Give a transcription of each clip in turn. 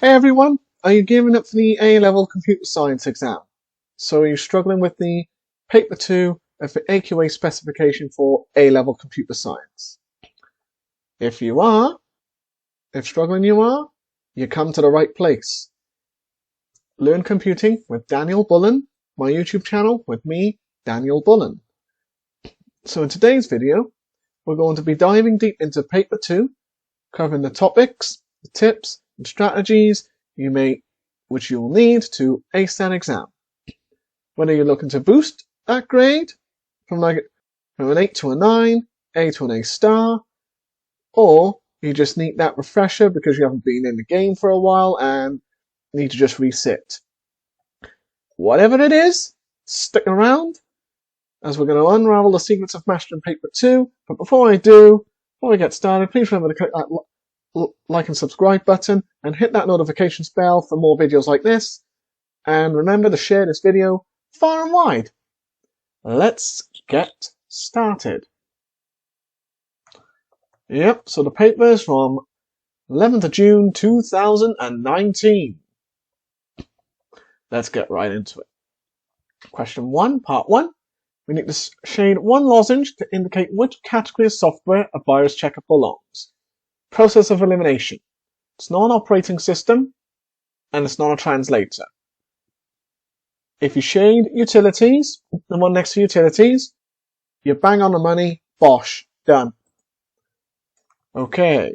Hey everyone, are you gearing up for the A-level computer science exam? So are you struggling with the paper 2 of the AQA specification for A-level computer science? If struggling you are, you come to the right place. Learn Computing with Daniel Bullen, my YouTube channel with me, Daniel Bullen. So in today's video, we're going to be diving deep into paper 2, covering the topics, the tips, and strategies which you'll need to ace that exam. Whether you're looking to boost that grade from an 8 to a 9, A to an A star, or you just need that refresher because you haven't been in the game for a while and need to just resit. Whatever it is, stick around as we're going to unravel the secrets of mastering paper 2. But before we get started, please remember to click that like and subscribe button and hit that notifications bell for more videos like this. And remember to share this video far and wide. Let's get started. Yep, so the paper is from 11th of June 2019. Let's get right into it. Question 1, part 1. We need to shade one lozenge to indicate which category of software a BIOS checker belongs. Process of elimination. It's not an operating system and it's not a translator. If you shade utilities, the one next to utilities, you're bang on the money, bosh, done. Okay.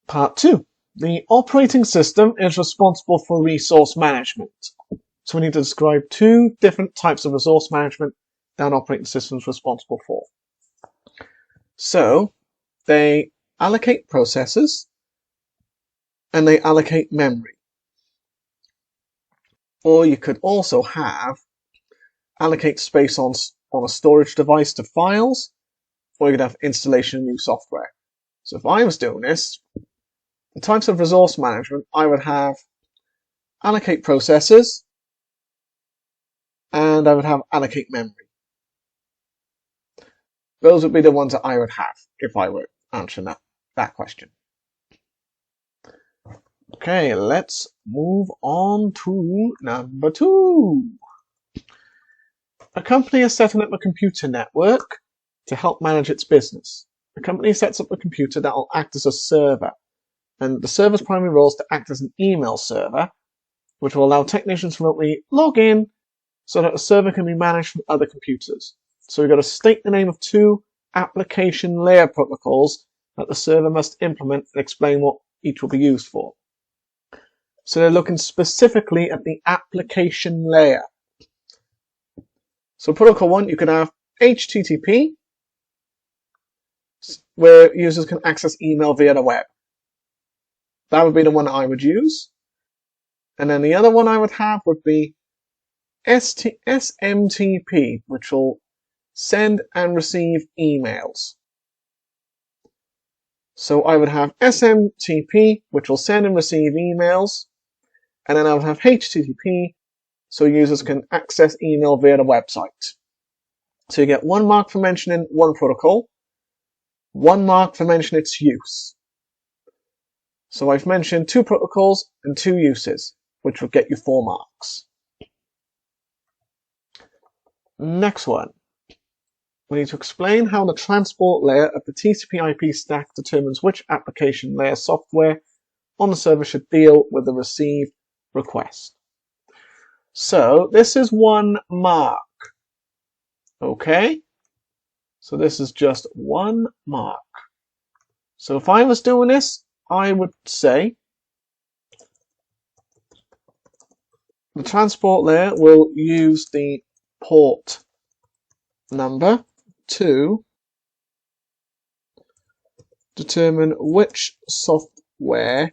Part 2. The operating system is responsible for resource management. So we need to describe two different types of resource management that an operating system is responsible for. So they allocate processors and they allocate memory. Or you could also have allocate space on a storage device to files, or you could have installation of new software. So if I was doing this, the types of resource management, I would have allocate processors and I would have allocate memory. Those would be the ones that I would have if I were answering that question. Okay, let's move on to number 2. A company is setting up a computer network to help manage its business. The company sets up a computer that will act as a server, and the server's primary role is to act as an email server, which will allow technicians to remotely log in so that the server can be managed from other computers. So we've got to state the name of 2 application layer protocols that the server must implement and explain what each will be used for. So they're looking specifically at the application layer. So protocol 1, you can have HTTP, where users can access email via the web. That would be the one I would use. And then the other one I would have would be SMTP, which will send and receive emails. So I would have SMTP, which will send and receive emails, and then I would have HTTP, so users can access email via the website. So you get 1 mark for mentioning one protocol, 1 mark for mentioning its use. So I've mentioned 2 protocols and 2 uses, which will get you 4 marks. Next one. We need to explain how the transport layer of the TCP/IP stack determines which application layer software on the server should deal with the received request. So this is 1 mark. Okay? So this is just 1 mark. So if I was doing this, I would say the transport layer will use the port number to determine which software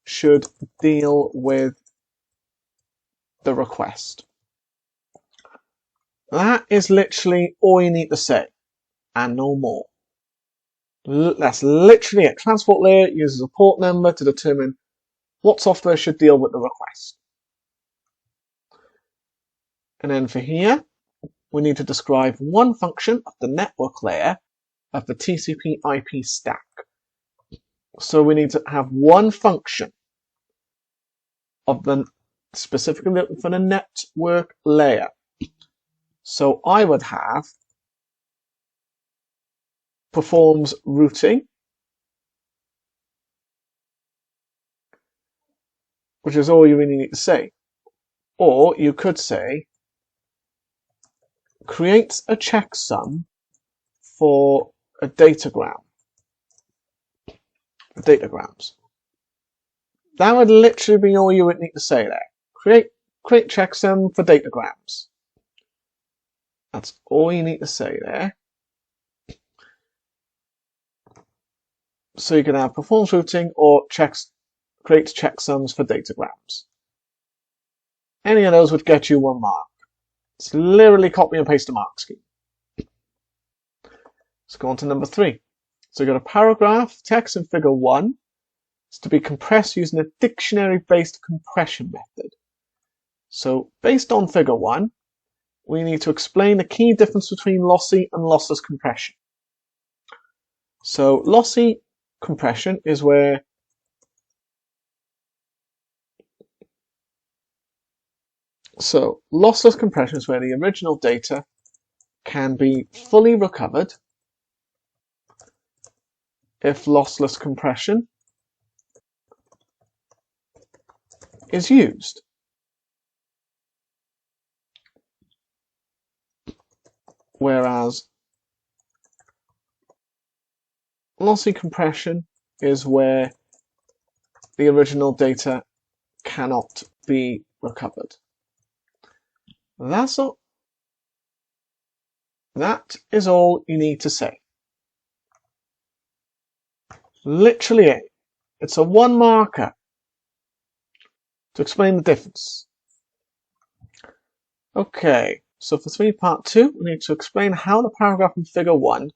should deal with the request. That is literally all you need to say, and no more. That's literally it. Transport layer uses a port number to determine what software should deal with the request. And then for here, we need to describe one function of the network layer of the TCP/IP stack. So we need to have one function of the specifically for the network layer. So I would have performs routing, which is all you really need to say. Or you could say creates a checksum for a datagram. Datagrams. That would literally be all you would need to say there. Create checksum for datagrams. That's all you need to say there. So you can have performs routing or creates checksums for datagrams. Any of those would get you 1 mark. It's literally copy and paste the mark scheme. Let's go on to number 3. So you've got a paragraph text in figure 1. It's to be compressed using a dictionary-based compression method. So based on figure 1, we need to explain the key difference between lossy and lossless compression. So lossy compression is where lossless compression is where the original data can be fully recovered if lossless compression is used. Whereas lossy compression is where the original data cannot be recovered. That's all. That is all you need to say. Literally it. It's a 1 marker to explain the difference. Okay, so for 3 part 2, we need to explain how the paragraph in figure 1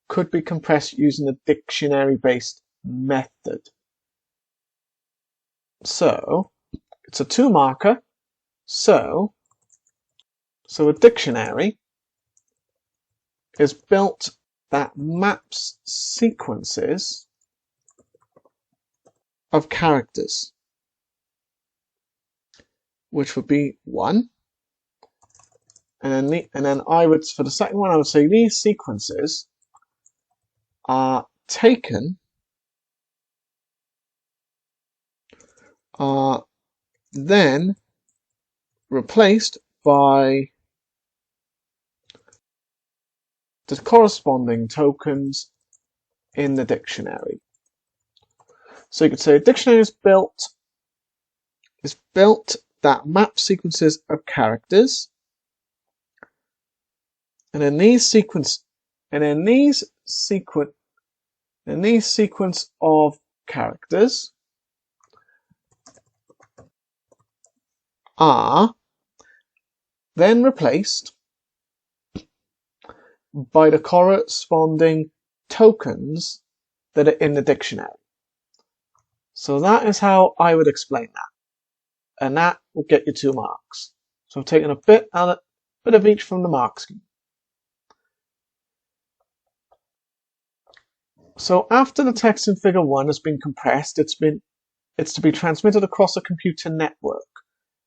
could be compressed using a dictionary-based method. So it's a 2 marker. So a dictionary is built that maps sequences of characters, which would be 1. And then I would, for the second one, I would say these sequences are then replaced by the corresponding tokens in the dictionary. So you could say a dictionary is built that maps sequences of characters, and then these sequence of characters are then replaced by the corresponding tokens that are in the dictionary. So that is how I would explain that. And that will get you 2 marks. So I've taken a bit of each from the mark scheme. So after the text in figure 1 has been compressed, it's to be transmitted across a computer network.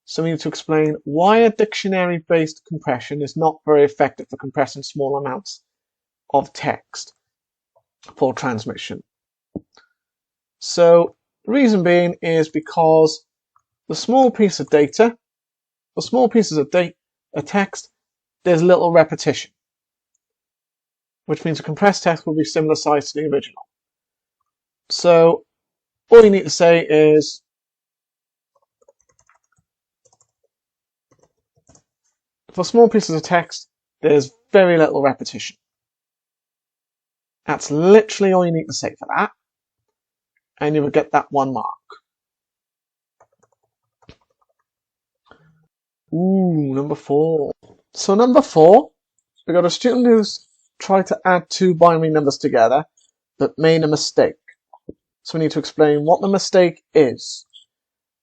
So we need to explain why a dictionary-based compression is not very effective for compressing small amounts of text for transmission. So the reason being is because the small piece of data, the small pieces of text, there's little repetition, which means a compressed text will be similar size to the original. So all you need to say is for small pieces of text, there's very little repetition. That's literally all you need to say for that, and you will get that 1 mark. Ooh, number 4. So number 4, we got a student who's tried to add 2 binary numbers together, but made a mistake. So we need to explain what the mistake is.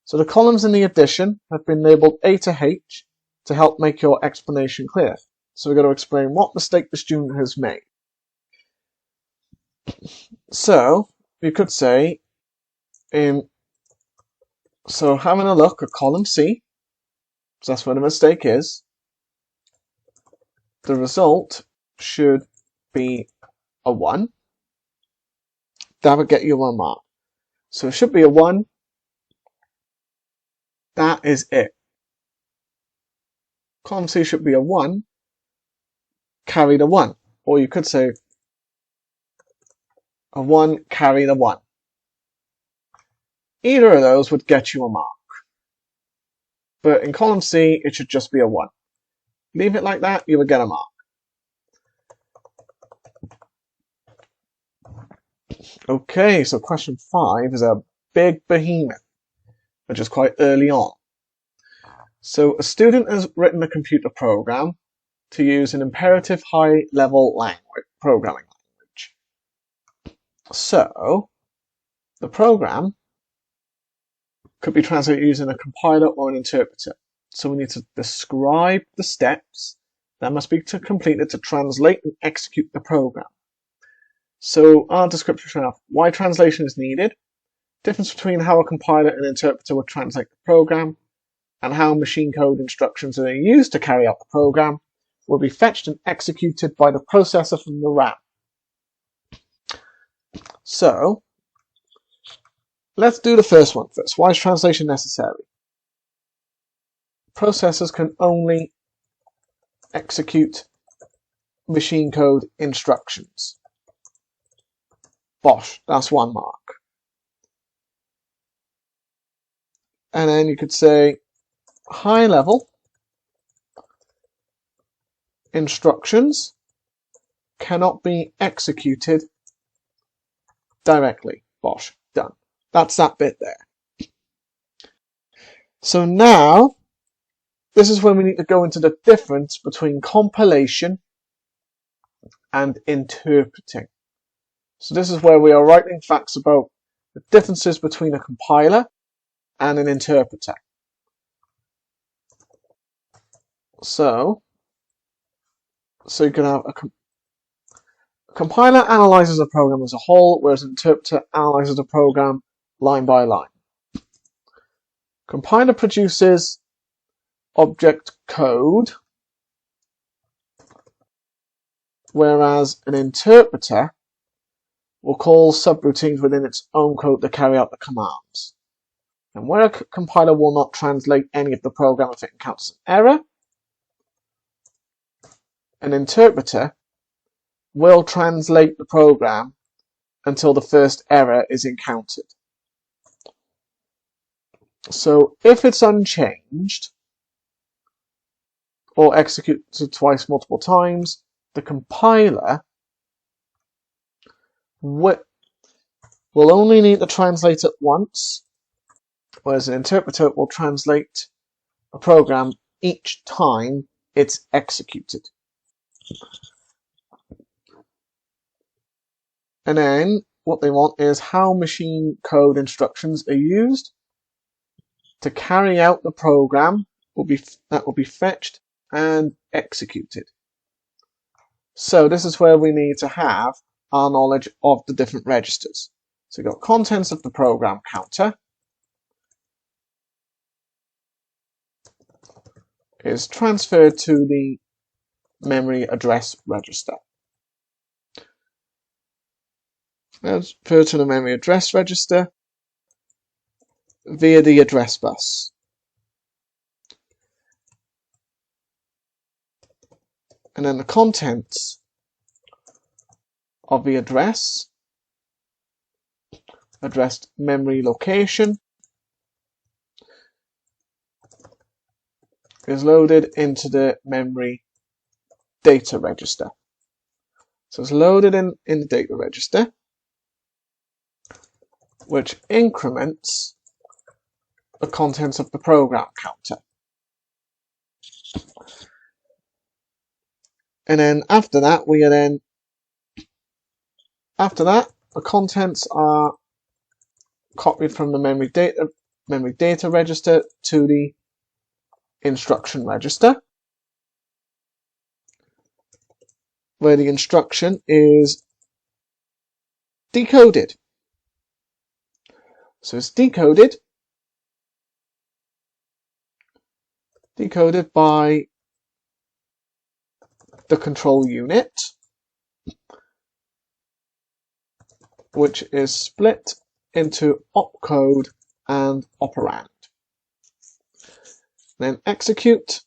So the columns in the addition have been labelled A to H to help make your explanation clear. So we've got to explain what mistake the student has made. So we could say, so having a look at column C, so that's where the mistake is, the result should be a 1. That would get you 1 mark. So it should be a 1. That is it. Column C should be a 1, carried a 1. Or you could say a 1 carried a 1. Either of those would get you a mark. But in column C, it should just be a 1. Leave it like that, you would get a mark. Okay, so question 5 is a big behemoth, which is quite early on. So a student has written a computer program to use an imperative high-level programming language. So the program could be translated using a compiler or an interpreter. So we need to describe the steps that must be completed to translate and execute the program. So our description of why translation is needed, difference between how a compiler and interpreter would translate the program, and how machine code instructions that are used to carry out the program will be fetched and executed by the processor from the RAM. So let's do the first one first. Why is translation necessary? Processors can only execute machine code instructions. Bosh, that's 1 mark. And then you could say high level instructions cannot be executed directly. Bosh, done. That's that bit there. So now, this is when we need to go into the difference between compilation and interpreting. So this is where we are writing facts about the differences between a compiler and an interpreter. So you can have a compiler analyzes a program as a whole, whereas an interpreter analyzes a program line by line. Compiler produces object code, whereas an interpreter will call subroutines within its own code to carry out the commands. And where a compiler will not translate any of the program if it encounters an error, an interpreter will translate the program until the first error is encountered. So if it's unchanged or executed twice multiple times, the compiler will only need to translate it once, whereas an interpreter will translate a program each time it's executed. And then what they want is how machine code instructions are used to carry out the program that will be fetched and executed. So this is where we need to have our knowledge of the different registers. So we've got contents of the program counter is transferred to the memory address register. Transferred to the memory address register via the address bus. And then the contents of the addressed memory location is loaded into the memory data register. So it's loaded in the data register, which increments the contents of the program counter. And then after that, the contents are copied from the memory data register to the instruction register, where the instruction is decoded. So it's decoded by the control unit, which is split into opcode and operand. Then execute.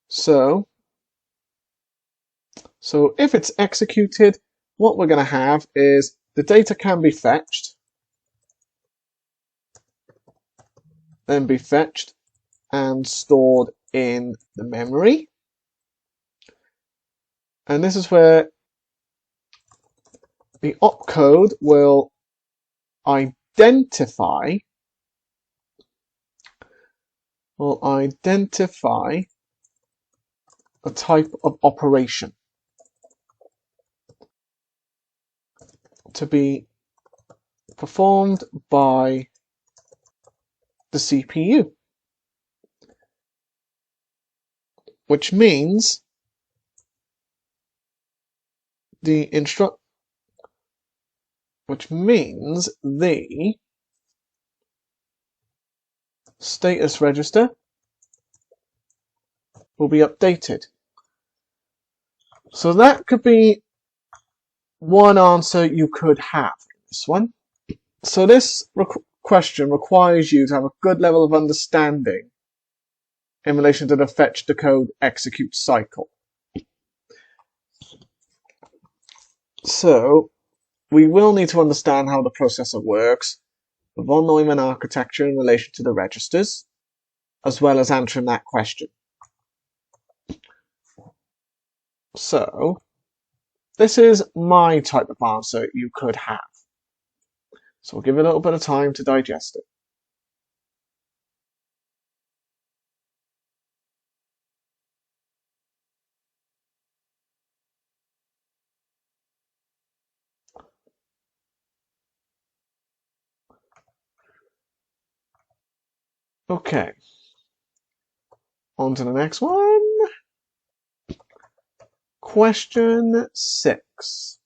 So if it's executed, what we're going to have is the data can be fetched, then be fetched and stored in the memory. And this is where the opcode will identify a type of operation to be performed by the CPU, which means the status register will be updated. So that could be one answer you could have in this one. So this question requires you to have a good level of understanding in relation to the fetch, decode, execute cycle. So we will need to understand how the processor works, the von Neumann architecture in relation to the registers, as well as answering that question. So this is my type of answer you could have. So we'll give it a little bit of time to digest it. Okay, on to the next one. Question 6.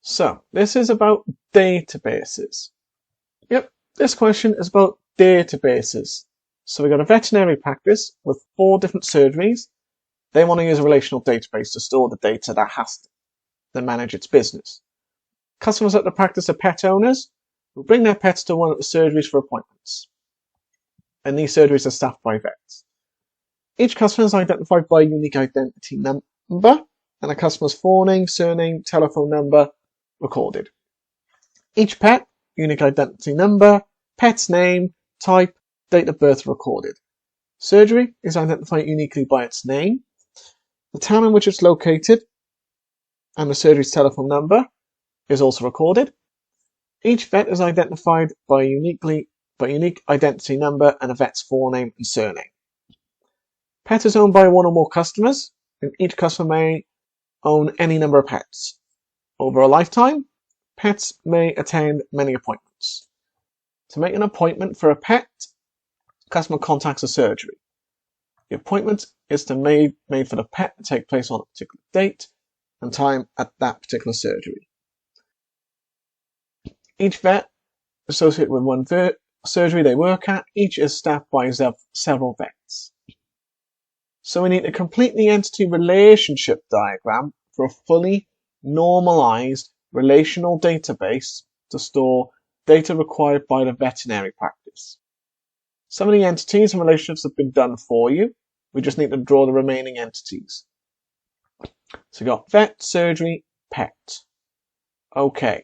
So this is about databases. Yep, this question is about databases. So we've got a veterinary practice with 4 different surgeries. They want to use a relational database to store the data that has to manage its business. Customers at the practice are pet owners who bring their pets to one of the surgeries for appointments. And these surgeries are staffed by vets. Each customer is identified by a unique identity number and a customer's forename, surname, telephone number recorded. Each pet, unique identity number, pet's name, type, date of birth recorded. Surgery is identified uniquely by its name, the town in which it's located, and the surgery's telephone number is also recorded. Each vet is identified by a unique identity number and a vet's forename and surname. Pet is owned by one or more customers, and each customer may own any number of pets. Over a lifetime, pets may attend many appointments. To make an appointment for a pet, the customer contacts a surgery. The appointment is to made for the pet to take place on a particular date and time at that particular surgery. Each vet associated with one surgery they work at, each is staffed by several vets. So we need to complete the entity relationship diagram for a fully normalized relational database to store data required by the veterinary practice. Some of the entities and relationships have been done for you. We just need to draw the remaining entities. So we've got vet, surgery, pet. Okay,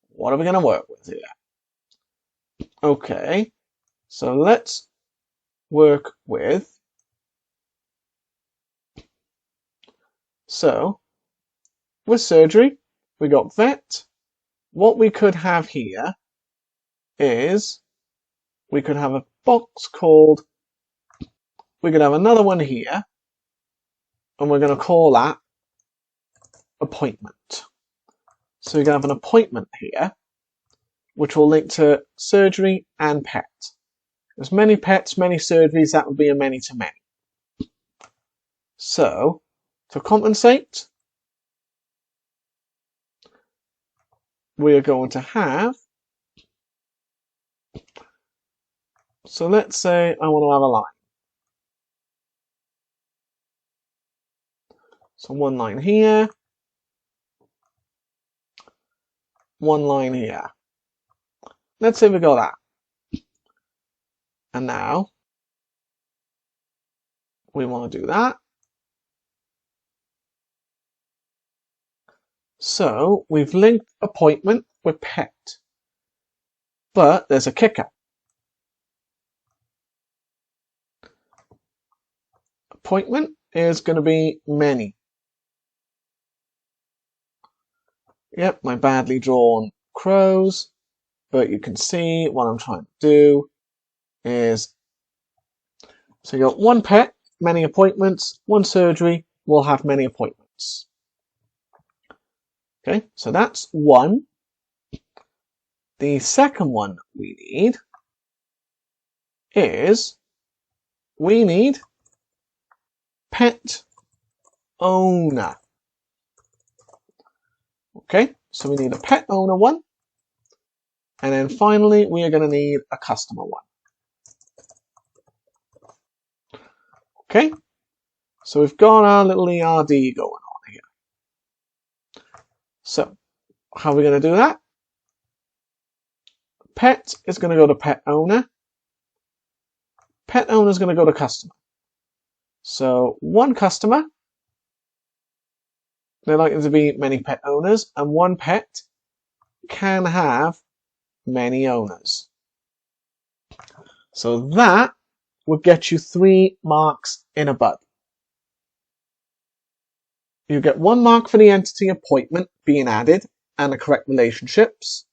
what are we going to work with here? Okay, so let's work with... So, with surgery, we got vet. What we could have here is we could have a box called, we could have another one here, and we're going to call that appointment. So we're going to have an appointment here, which will link to surgery and pet. There's many pets, many surgeries, that would be a many-to-many. So, to compensate, we're going to have, so let's say I want to have a line. So one line here, one line here. Let's say we got that. And now we want to do that. So we've linked appointment with pet. But there's a kicker. Appointment is going to be many. Yep, my badly drawn crows. But you can see what I'm trying to do is, so you got one pet, many appointments, one surgery, we'll have many appointments. Okay, so that's one. The second one we need is, we need pet owner. Okay, so we need a pet owner one. And then finally, we are going to need a customer one. Okay, so we've got our little ERD going on here. So, how are we going to do that? Pet is going to go to pet owner. Pet owner is going to go to customer. So, one customer, there are likely to be many pet owners, and one pet can have many owners. So that would get you 3 marks in a bud. You get 1 mark for the entity appointment being added and the correct relationships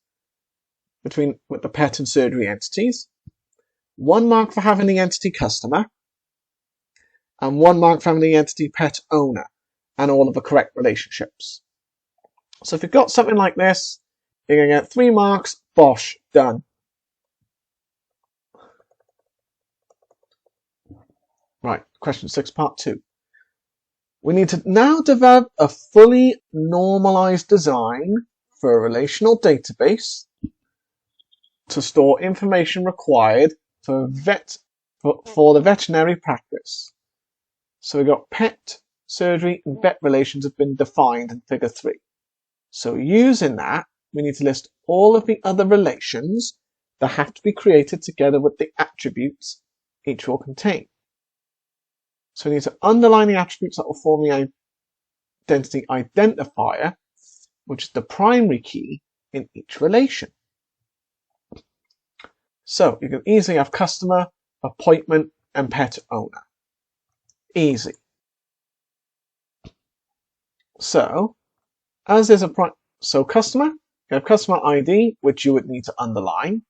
with the pet and surgery entities. 1 mark for having the entity customer. And 1 mark for having the entity pet owner and all of the correct relationships. So if you've got something like this, you're going to get 3 marks, bosh, done. Right, question 6, part 2. We need to now develop a fully normalized design for a relational database to store information required for the veterinary practice. So we've got pet, surgery, and vet relations have been defined in figure 3. So using that, we need to list all of the other relations that have to be created together with the attributes each will contain. So we need to underline the attributes that will form the identity identifier, which is the primary key in each relation. So you can easily have customer, appointment, and pet owner. Easy. So, as is so customer, you have customer ID, which you would need to underline.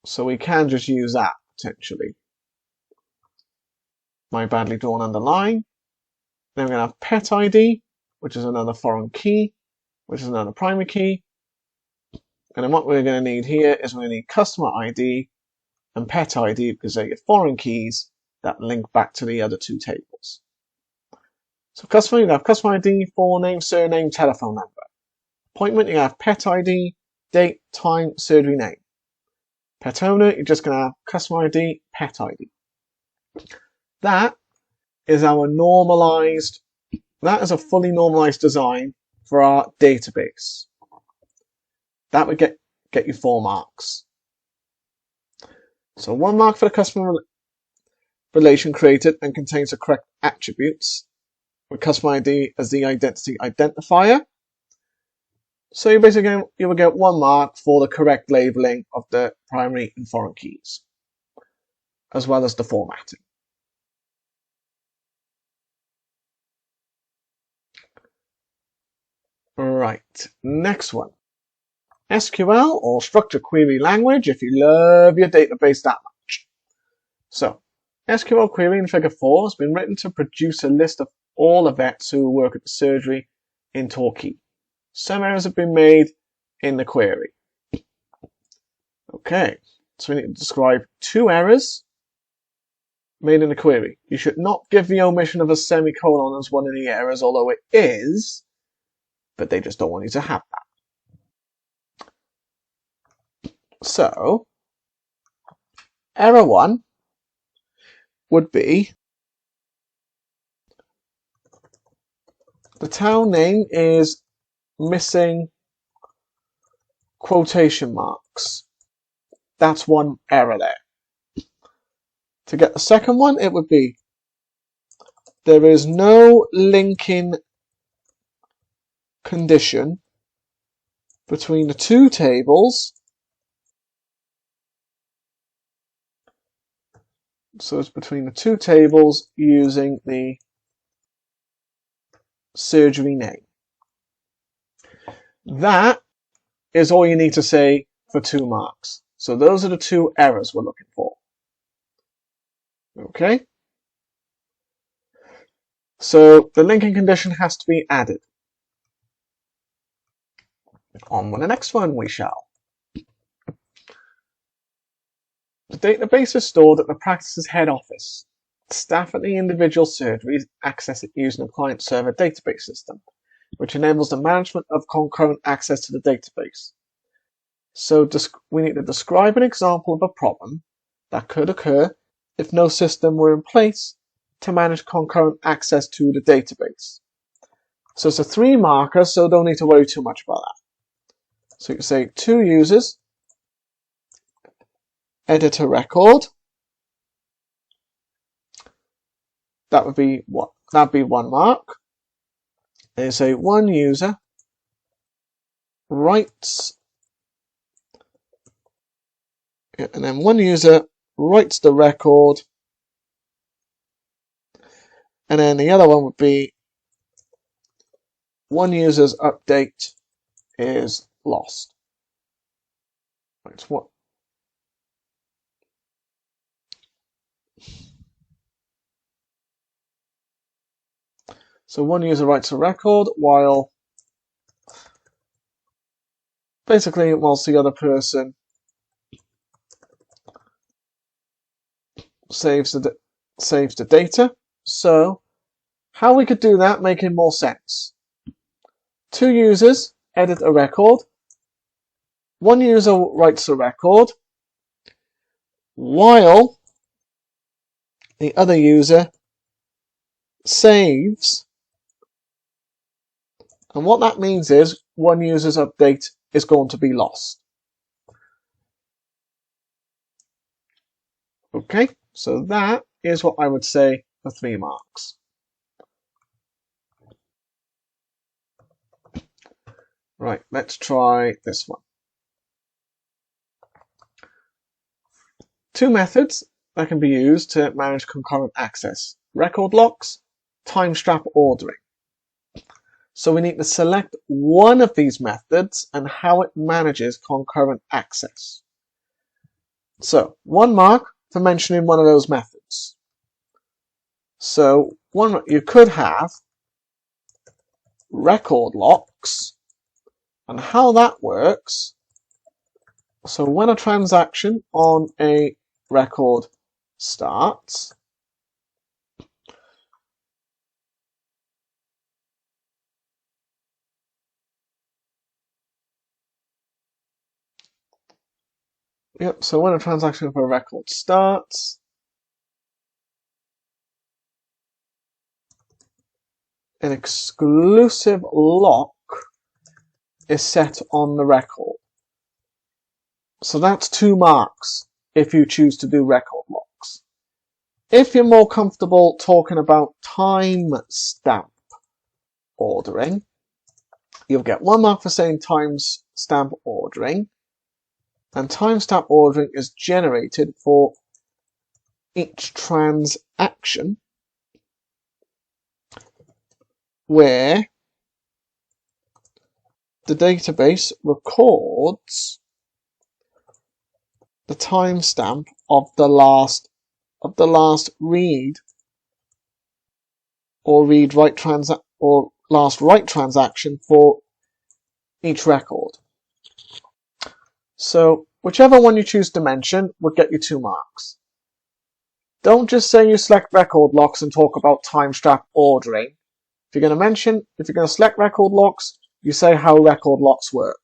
So we can just use that potentially. My badly drawn underline. Then we're going to have pet ID, which is another foreign key, which is another primary key. And then what we're going to need here is we're going to need customer ID and pet ID because they're your foreign keys that link back to the other 2 tables. So customer, you have customer ID, forename, surname, telephone number. Appointment, you have pet ID, date, time, surgery name. Pet owner, you're just going to have customer ID, pet ID. That is our normalized, that is a fully normalized design for our database. That would get you 4 marks. So 1 mark for the customer relation created and contains the correct attributes, with customer ID as the identity identifier. So you basically you will get 1 mark for the correct labeling of the primary and foreign keys, as well as the formatting. Right, next one. SQL or structured query language if you love your database that much. So, SQL query in figure 4 has been written to produce a list of all the vets who work at the surgery in Torquay. Some errors have been made in the query. Okay, so we need to describe 2 errors made in the query. You should not give the omission of a semicolon as one of the errors, although it is. but they just don't want you to have that. So, error 1 would be the town name is missing quotation marks. That's one error there. To get the second one, it would be there is no linking condition between the two tables. So it's between the two tables using the surgery name. That is all you need to say for 2 marks. So those are the 2 errors we're looking for. Okay? So the linking condition has to be added. On with the next one we shall. The database is stored at the practice's head office. Staff at the individual surgeries access it using a client-server database system, which enables the management of concurrent access to the database. So we need to describe an example of a problem that could occur if no system were in place to manage concurrent access to the database. So it's a 3 marker, so don't need to worry too much about that. So you can say 2 users, edit a record. That would be what? That'd be 1 mark. And you say 1 user writes, and then 1 user writes the record, and then the other one would be 1 user's update is lost. Right, what? So 1 user writes a record while basically whilst the other person saves the data. So how we could do that making more sense? 2 users edit a record. 1 user writes a record while the other user saves. And what that means is 1 user's update is going to be lost. Okay, so that is what I would say for 3 marks. Right, let's try this one. 2 methods that can be used to manage concurrent access. Record locks, time strap ordering. So we need to select one of these methods and how it manages concurrent access. So 1 mark for mentioning one of those methods. So you could have record locks, and how that works. So when a transaction on a record starts, so when a transaction for a record starts, an exclusive lock is set on the record. So that's 2 marks if you choose to do record locks. If you're more comfortable talking about timestamp ordering, you'll get 1 mark for saying timestamp ordering. And timestamp ordering is generated for each transaction where the database records the timestamp of the last read or last write transaction for each record. So whichever one you choose to mention would get you 2 marks. Don't just say you select record locks and talk about timestamp ordering. If you're going to select record locks, you say how record locks work.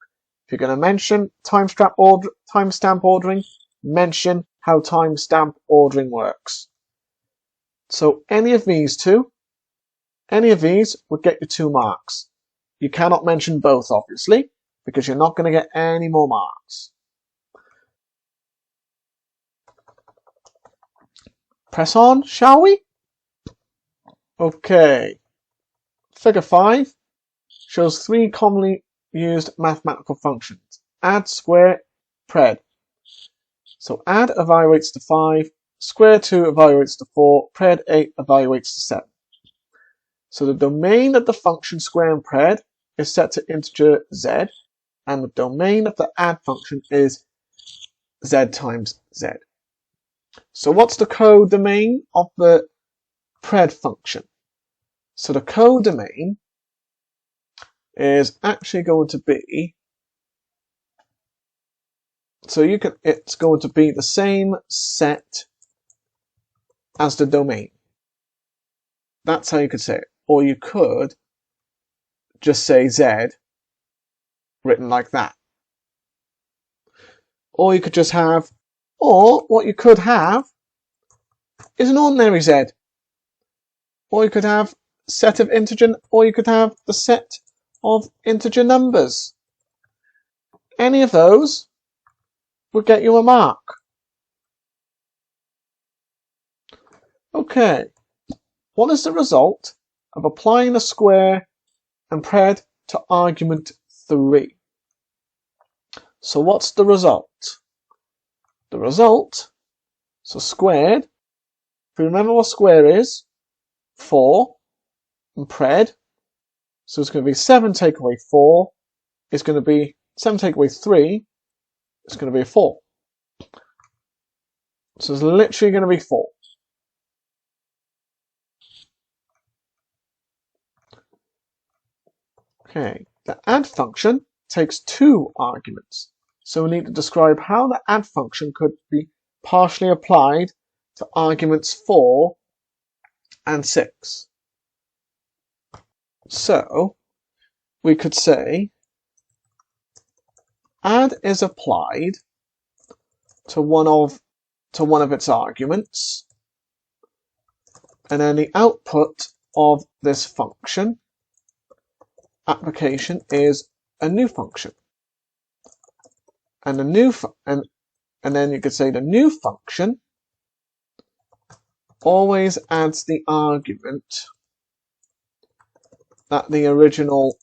If you're going to mention timestamp ordering, mention how timestamp ordering works. So any of these would get you 2 marks. You cannot mention both, obviously, because you're not going to get any more marks. Press on, shall we? Okay. Figure 5 shows 3 commonly used mathematical functions. Add, square, pred. So add evaluates to 5, square 2 evaluates to 4, pred 8 evaluates to 7. So the domain of the function square and pred is set to integer z, and the domain of the add function is z times z. So what's the codomain of the pred function? So the codomain is actually going to be, it's going to be the same set as the domain. That's how you could say it. Or you could just say z written like that. Or you could just have, or what you could have is an ordinary z. Or you could have set of integer, or you could have the set of integer numbers. Any of those would get you a mark. Okay, what is the result of applying the square and pred to argument 3? So what's the result? The result, so squared, if you remember what square is, 4, and pred, so it's going to be 7 take away 4, it's going to be 7 take away 3, it's going to be a 4. So it's literally going to be 4. Okay, the add function takes 2 arguments. So we need to describe how the add function could be partially applied to arguments 4 and 6. So we could say add is applied to one of its arguments, and then the output of this function application is a new function. And then you could say the new function always adds the argument that the original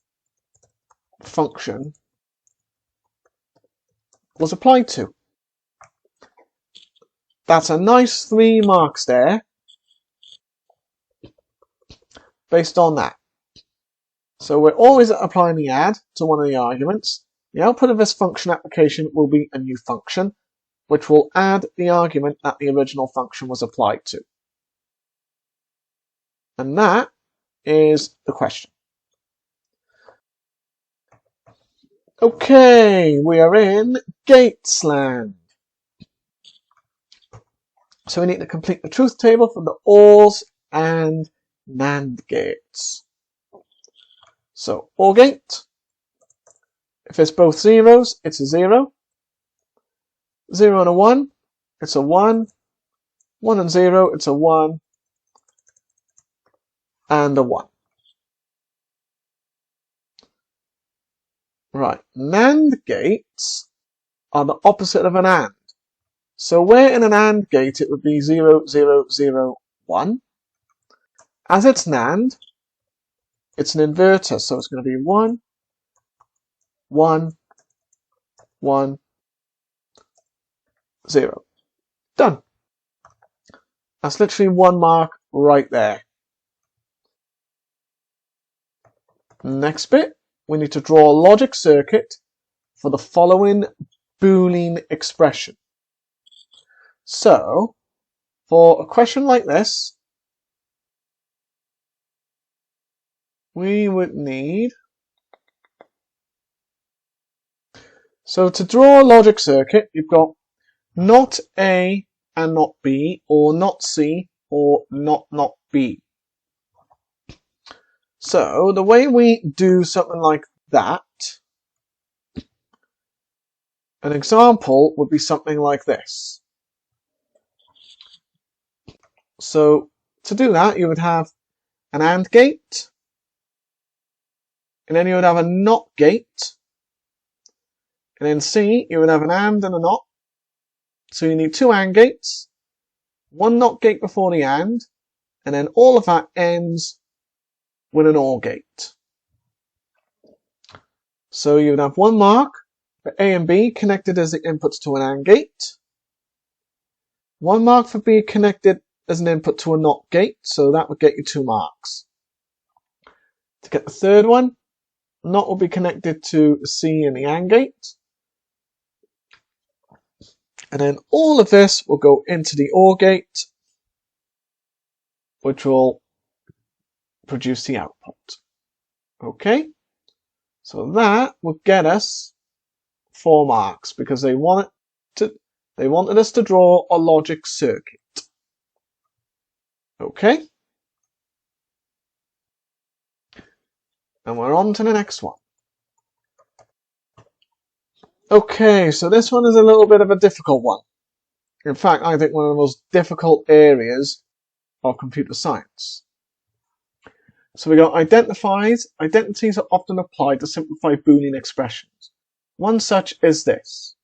function was applied to. That's a nice 3 marks there based on that. So we're always applying the add to one of the arguments. The output of this function application will be a new function, which will add the argument that the original function was applied to. And that is the question. Okay, we are in Gatesland. So we need to complete the truth table for the ORs and NAND gates. So OR gate, if it's both zeros, it's a 0. 0 and a 1, it's a 1. 1 and 0, it's a 1. And a 1. Right, NAND gates are the opposite of an AND. So where in an AND gate it would be 0, 0, 0, 1. As it's NAND, it's an inverter, so it's going to be 1, 1, 1, 0. Done. That's literally 1 mark right there. Next bit, we need to draw a logic circuit for the following Boolean expression. So, for a question like this, we would need, so to draw a logic circuit, you've got not A and not B, or not C, or not B. So the way we do something like that, an example would be something like this. So to do that, you would have an AND gate, and then you would have a NOT gate, and in C, you would have an AND and a NOT. So you need two AND gates, one NOT gate before the AND, and then all of that ends with an OR gate. So you would have one mark for A and B connected as the inputs to an AND gate, one mark for B connected as an input to a NOT gate, so that would get you 2 marks. To get the third one, NOT will be connected to C and the AND gate, and then all of this will go into the OR gate, which will produce the output. Okay, so that would get us 4 marks because they wanted us to draw a logic circuit. Okay, and we're on to the next one. Okay, so this one is a little bit of a difficult one. In fact, I think one of the most difficult areas of computer science. So we got identities. Identities are often applied to simplify Boolean expressions. One such is this.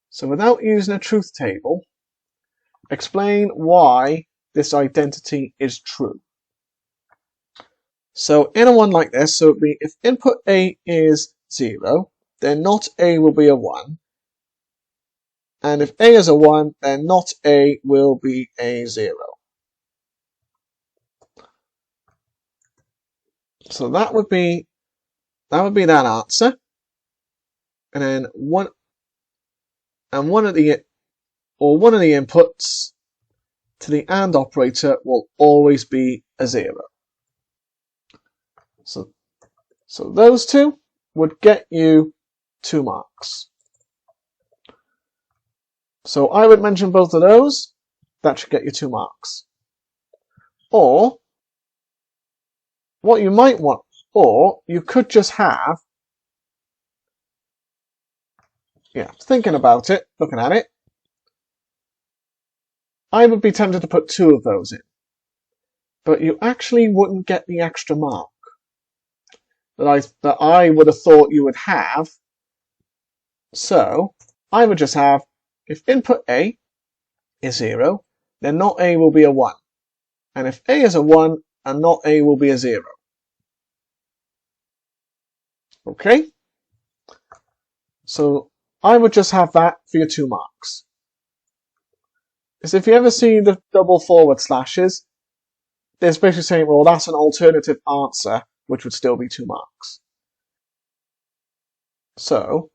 So without using a truth table, explain why this identity is true. So in a one like this, so it would be if input A is 0, then not A will be a 1. And if A is a 1, then not A will be a 0. So that would be that answer. And then one of the inputs to the AND operator will always be a 0. So those two would get you 2 marks. So I would mention both of those. That should get you 2 marks. Or what you might want, or you could just have, thinking about it, looking at it, I would be tempted to put 2 of those in. But you actually wouldn't get the extra mark that I would have thought you would have. So I would just have, if input A is 0, then not A will be a 1. And if A is a 1, and not A will be a 0. Okay? So I would just have that for your 2 marks. Because if you ever see the double forward slashes, they're basically saying, well, that's an alternative answer, which would still be 2 marks. So,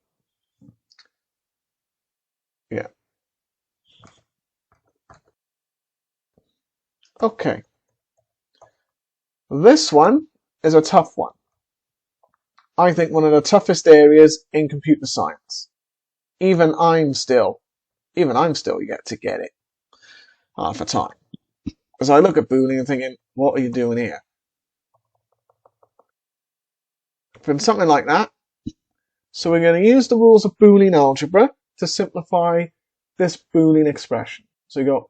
yeah. Okay. This one is a tough one. I think one of the toughest areas in computer science. Even I'm still yet to get it half the time. As I look at Boolean and thinking, what are you doing here? From something like that. So we're going to use the rules of Boolean algebra to simplify this Boolean expression. So you go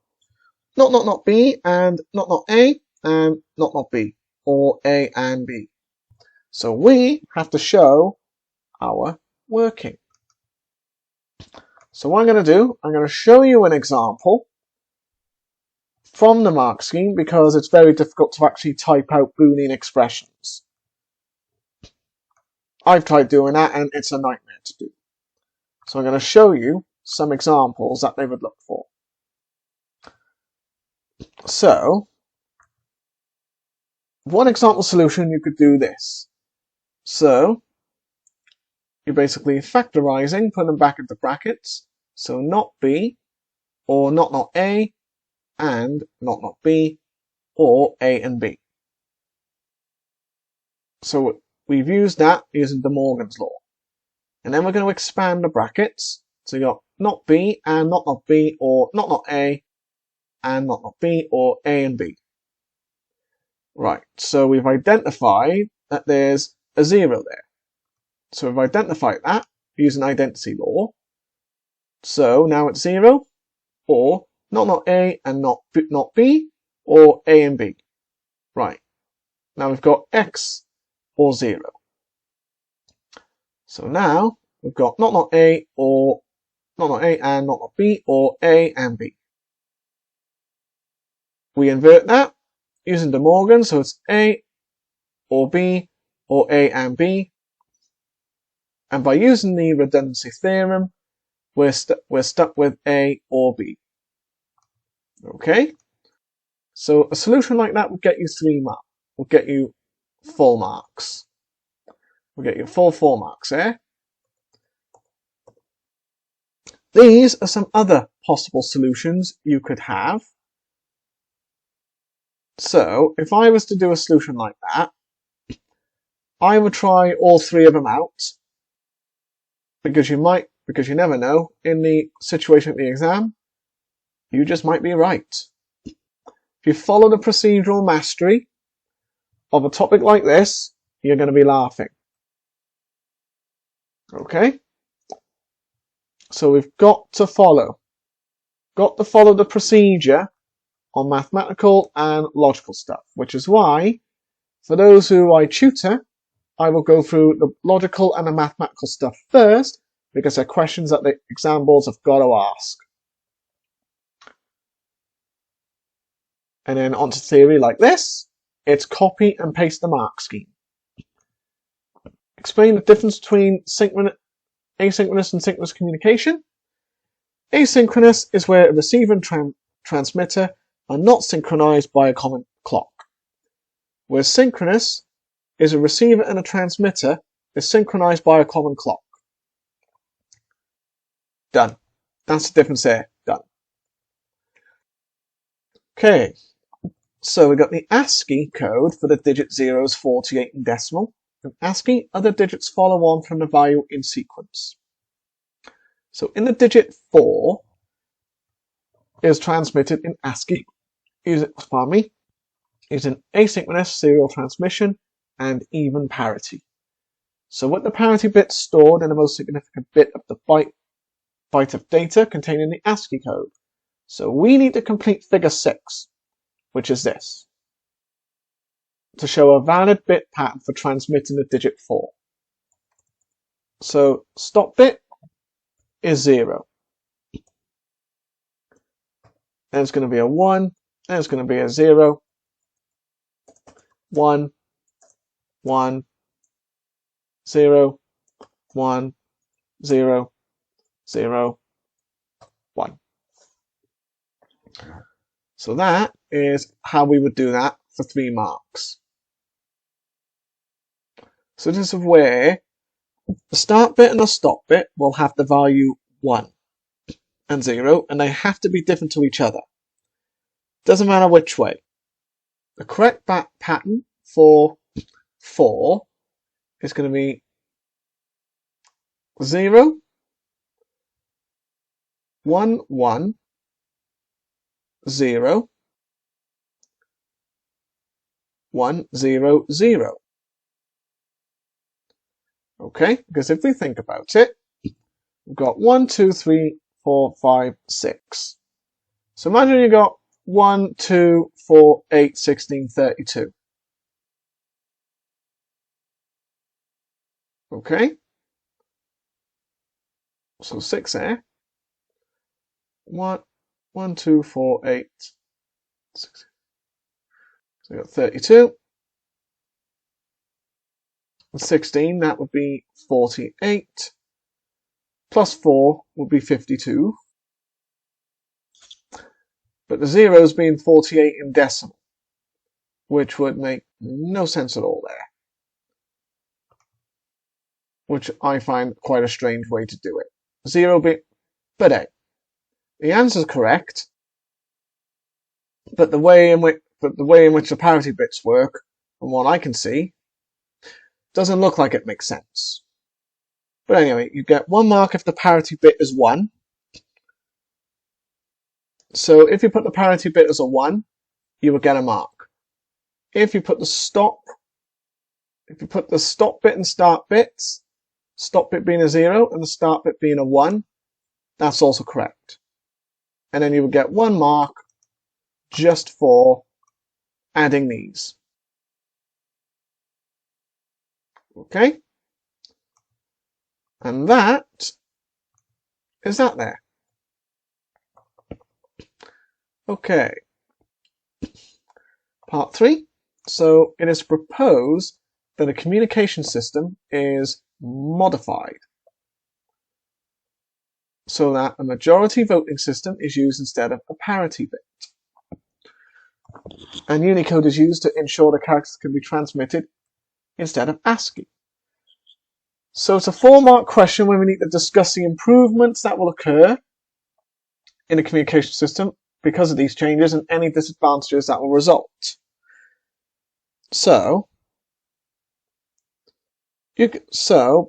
not B and not A and not B, or A and B. So we have to show our working. So what I'm going to do, I'm going to show you an example from the mark scheme because it's very difficult to actually type out Boolean expressions. I've tried doing that and it's a nightmare to do. So I'm going to show you some examples that they would look for. So, one example solution, you could do this. So, you're basically factorizing, putting them back into brackets. So not B, or not A, and not B, or A and B. So we've used that using De Morgan's law. And then we're going to expand the brackets. So you got not B and not B, or not A and not B, or A and B. Right, so we've identified that there's a 0 there. So we've identified that using identity law. So now it's 0, or not A and not B, or A and B. Right. Now we've got X or 0. So now we've got not A or not A and not B, or A and B. We invert that using De Morgan, so it's A or B, or A and B. And by using the redundancy theorem, we're stuck with A or B. Okay? So a solution like that will get you 3 marks. Will get you full marks. We'll get you full 4 marks, eh? These are some other possible solutions you could have. So if I was to do a solution like that, I would try all 3 of them out, because you never know, in the situation at the exam, you just might be right. If you follow the procedural mastery of a topic like this, you're going to be laughing. Okay? So we've got to follow the procedure on mathematical and logical stuff, which is why, for those who I tutor, I will go through the logical and the mathematical stuff first, because they're questions that the exam boards have got to ask. And then onto theory like this, it's copy and paste the mark scheme. Explain the difference between asynchronous and synchronous communication. Asynchronous is where a receiver and transmitter are not synchronized by a common clock. Whereas synchronous is a receiver and a transmitter is synchronized by a common clock. Done. That's the difference there. Done. Okay. So we got the ASCII code for the digit 0s, 48 in decimal. In ASCII, other digits follow on from the value in sequence. So in the digit 4 is transmitted in ASCII using asynchronous serial transmission and even parity. So with the parity bit stored in the most significant bit of the byte of data containing the ASCII code. So we need to complete figure 6, which is this, to show a valid bit pattern for transmitting the digit 4. So stop bit is 0. Then it's going to be a 1, then it's going to be a 0, 1, 1, 0, 1, 0, 0, 1. So that is how we would do that for 3 marks. So this is where the start bit and the stop bit will have the value 1 and 0, and they have to be different to each other. Doesn't matter which way. The correct pattern for 4 is going to be 0, 1, 1, 0, 1, 0, 0. Okay, because if we think about it, we've got 1, 2, 3, 4, 5, 6. So imagine you got 1, 2, 4, 8, 16, 32. Okay, so 6 there. 1, 2, 4, 8, 6. So we got 32. And 16, that would be 48. Plus 4 would be 52. But the zeros being 48 in decimal, which would make no sense at all there. Which I find quite a strange way to do it. 0 bit, but hey, the answer is correct. But the way in which the parity bits work, from what I can see, doesn't look like it makes sense. But anyway, you get 1 mark if the parity bit is 1. So if you put the parity bit as a 1, you will get a mark. If you put the stop bit and start bits stop bit being a 0 and the start bit being a 1, that's also correct. And then you would get 1 mark just for adding these. Okay? And that is that there. Okay. Part 3. So it is proposed that a communication system is modified so that a majority voting system is used instead of a parity bit. And Unicode is used to ensure the characters can be transmitted instead of ASCII. So it's a 4-mark question where we need to discuss the improvements that will occur in the communication system because of these changes and any disadvantages that will result. So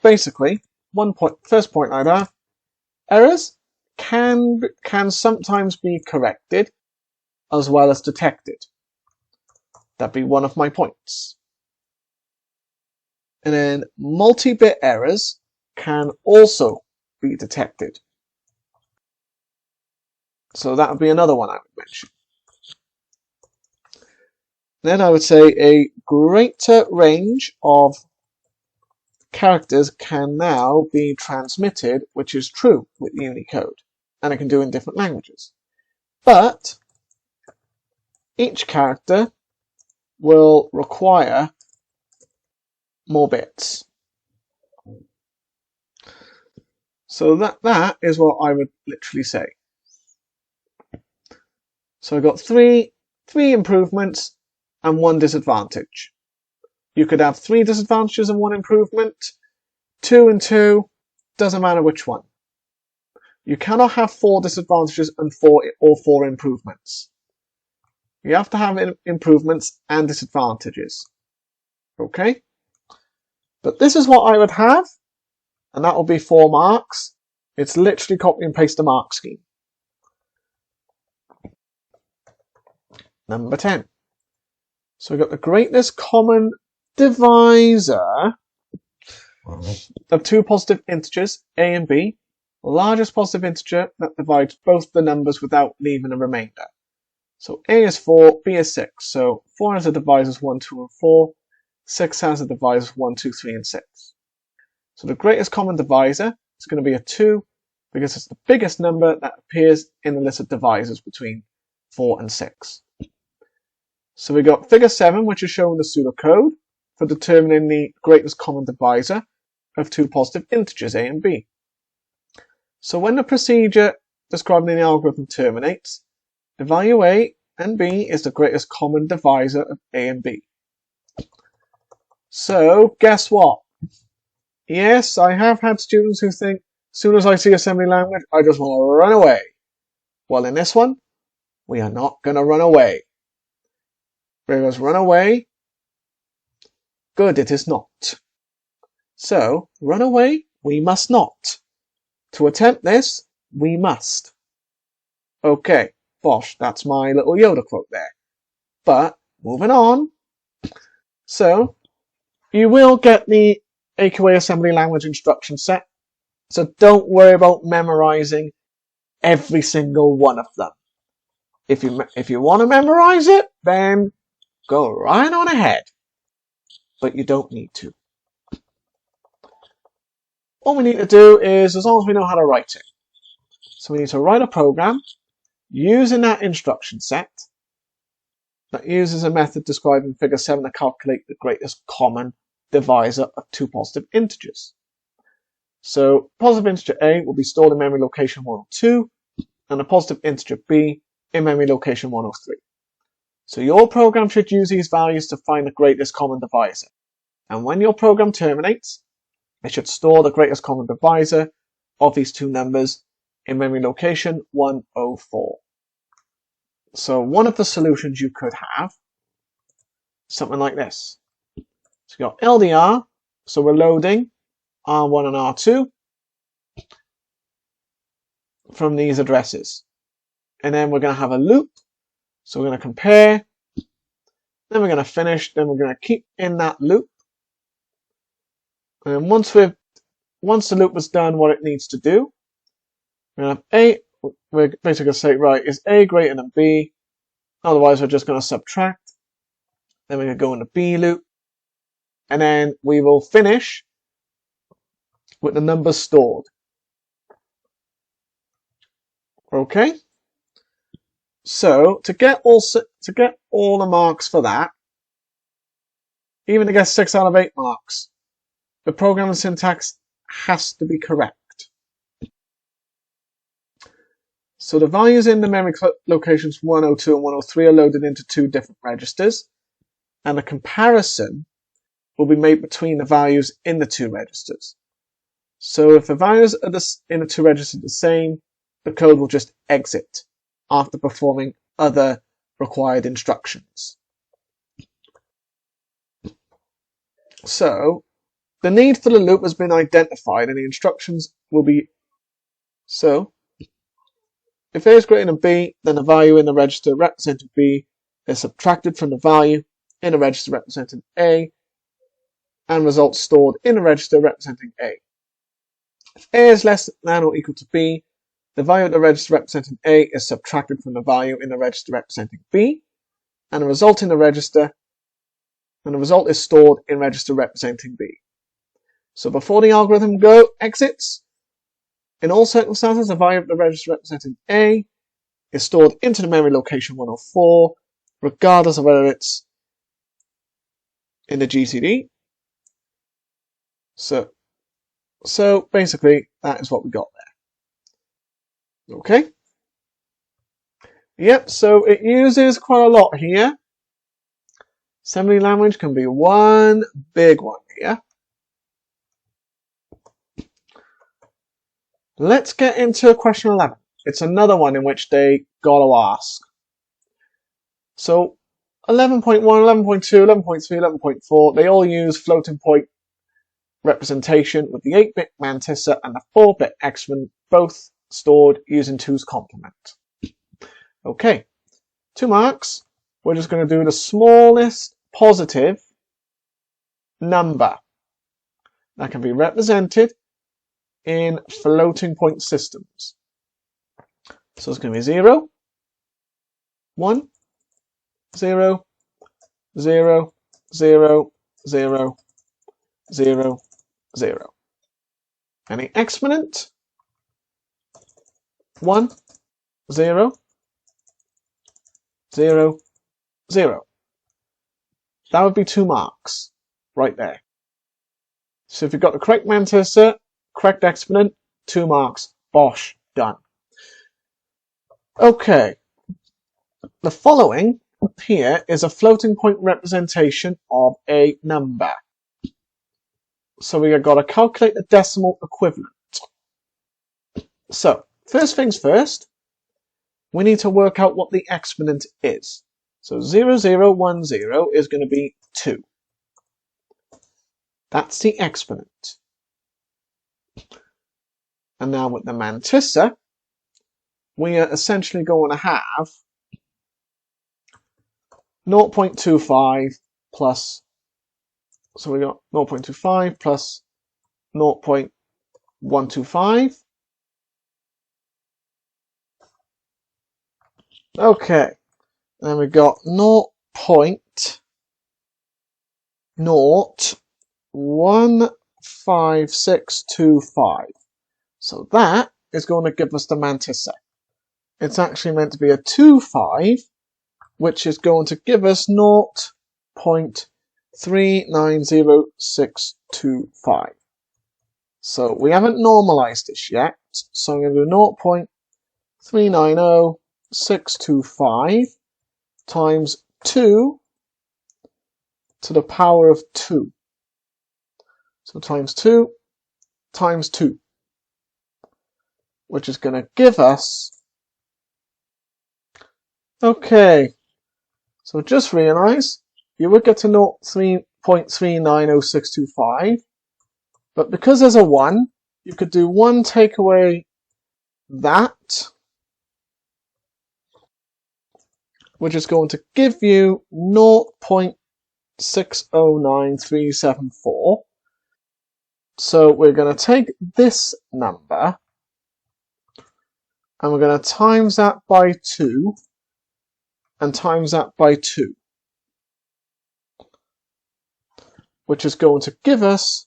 basically, first point I'd have, errors can sometimes be corrected as well as detected. That'd be one of my points. And then multi-bit errors can also be detected. So that would be another one I would mention. Then I would say a greater range of characters can now be transmitted, which is true with Unicode, and it can do in different languages. But each character will require more bits. So that is what I would literally say. So I've got three improvements and 1 disadvantage. You could have 3 disadvantages and 1 improvement, 2 and 2, doesn't matter which one. You cannot have 4 disadvantages and 4 improvements. You have to have improvements and disadvantages. Okay? But this is what I would have, and that will be 4 marks. It's literally copy and paste the mark scheme. Number 10. So we've got the greatest common divisor of 2 positive integers, a and b, the largest positive integer that divides both the numbers without leaving a remainder. So a is 4, b is 6. So 4 has a divisors 1, 2, and 4. 6 has a divisors 1, 2, 3, and 6. So the greatest common divisor is going to be a 2 because it's the biggest number that appears in the list of divisors between 4 and 6. So we got figure 7, which is showing the pseudocode for determining the greatest common divisor of 2 positive integers, a and b. So when the procedure described in the algorithm terminates, the value a and b is the greatest common divisor of a and b. So guess what? Yes, I have had students who think, as soon as I see assembly language, I just want to run away. Well, in this one, we are not going to run away. Because run away, good it is not. So, run away, we must not. To attempt this, we must. Okay, bosh, that's my little Yoda quote there. But, moving on. So, you will get the AQA assembly language instruction set. So don't worry about memorizing every single one of them. If you want to memorize it, then go right on ahead. But you don't need to. All we need to do is, as long as we know how to write it. So we need to write a program using that instruction set that uses a method described in figure 7 to calculate the greatest common divisor of 2 positive integers. So positive integer a will be stored in memory location 102 and a positive integer b in memory location 103. So your program should use these values to find the greatest common divisor. And when your program terminates, it should store the greatest common divisor of these 2 numbers in memory location 104. So one of the solutions you could have, something like this. So you've got LDR, so we're loading R1 and R2 from these addresses. And then we're going to have a loop. So we're going to compare, then we're going to finish, then we're going to keep in that loop. And once we've once the loop has done what it needs to do, we have A, we're basically going to say, right, is A greater than B? Otherwise, we're just going to subtract. Then we're going to go in the B loop. And then we will finish with the numbers stored. Okay? So, to get all the marks for that, even to get 6 out of 8 marks, the programming syntax has to be correct. So the values in the memory locations 102 and 103 are loaded into 2 different registers, and a comparison will be made between the values in the 2 registers. So if the values in the 2 registers are the same, the code will just exit after performing other required instructions. So the need for the loop has been identified and the instructions will be so. If A is greater than B, then the value in the register representing B is subtracted from the value in the register representing A, and results stored in the register representing A. If A is less than or equal to B, the value in the register representing A is subtracted from the value in the register representing B, and the result is stored in register representing B. So before the algorithm exits, in all circumstances, the value of the register representing A is stored into the memory location 104, regardless of whether it's in the GCD. So basically, that is what we got there. Okay? Yep, so it uses quite a lot here. Assembly language can be one big one here. Let's get into question 11. It's another one in which they got to ask. So 11.1, 11.2, 11.3, 11.4, they all use floating point representation with the 8-bit mantissa and the 4-bit exponent both stored using 2's complement. Okay, 2 marks. We're just going to do the smallest positive number that can be represented in floating point systems. So it's going to be 0, 1, 0, 0, 0, 0, 0, 0. And the exponent 1, 0, 0, 0. That would be 2 marks right there. So if you've got the correct mantissa, correct exponent, 2 marks, bosh, done. Okay, the following here is a floating point representation of a number. So we've got to calculate the decimal equivalent. So, first things first, we need to work out what the exponent is. So 0010 is going to be 2. That's the exponent. And now with the mantissa, we are essentially going to have 0.25 plus, so we got 0.25 plus 0.125. Okay, then we got 0.015625. So that is going to give us the mantissa. It's actually meant to be a 25, which is going to give us 0.390625. So we haven't normalized this yet. So I'm going to do 0.390625 times 2 to the power of 2. So times 2 times 2, which is going to give us, okay, so just realize you would get to 0.390625, but because there's a 1, you could do 1 take away that, which is going to give you 0.609374. So we're going to take this number and we're going to times that by 2 and times that by 2, which is going to give us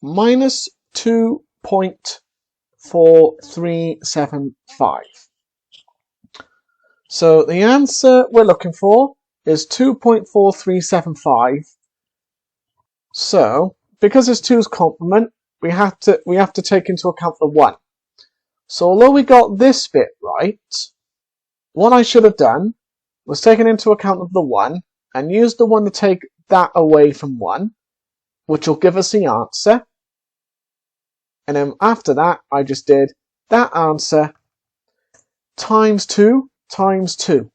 minus 2.4375. So the answer we're looking for is 2.4375. So because it's 2's complement, we have to take into account the 1. So although we got this bit right, what I should have done was taken into account of the 1 and used the 1 to take that away from 1, which will give us the answer. And then after that, I just did that answer times 2 times 2.